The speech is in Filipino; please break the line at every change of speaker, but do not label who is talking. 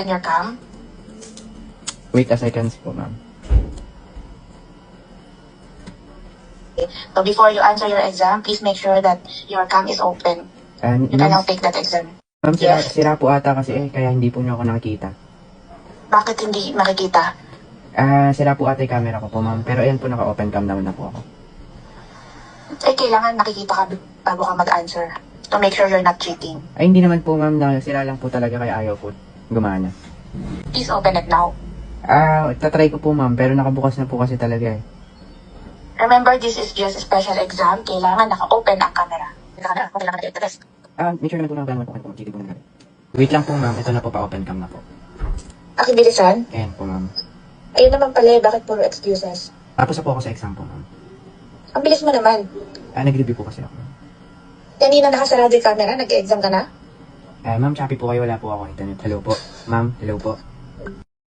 your cam?
Wait a second po, ma'am.
So before you answer your exam, please make sure that your cam is open.
And,
You can now
ma'am,
take that exam.
ma'am,
Yes.
sira po ata kasi kaya hindi po niyo ako nakikita.
Bakit hindi makikita?
Sira po ata yung camera ko po, ma'am. Pero ayan po, naka-open cam naman na po ako.
Kailangan nakikita ka bago ka mag-answer. To make sure you're not cheating.
Ay, hindi naman po, ma'am. Sira lang po talaga kaya ayaw po gumana.
Please open it now.
Tatry ko po, ma'am. Pero nakabukas na po kasi talaga eh.
Remember, this is just a special exam. Kailangan naka-open ang camera. Kailangan naka-test.
Make sure naman po na gano'n po. Cheating po na. Wait lang po, ma'am. Ito na po pa-open cam na po.
Akibilisan?
Ayan po, ma'am.
Ayun naman pala, bakit puro excuses?
Tapos na po ako sa exam po, ma'am.
Ang bilis mo naman.
Nag-review po kasi ako.
Kanina nakasarado yung camera, nag-exam ka na?
Ma'am, choppy po kayo. Wala po ako internet. Hello po. Ma'am, hello po.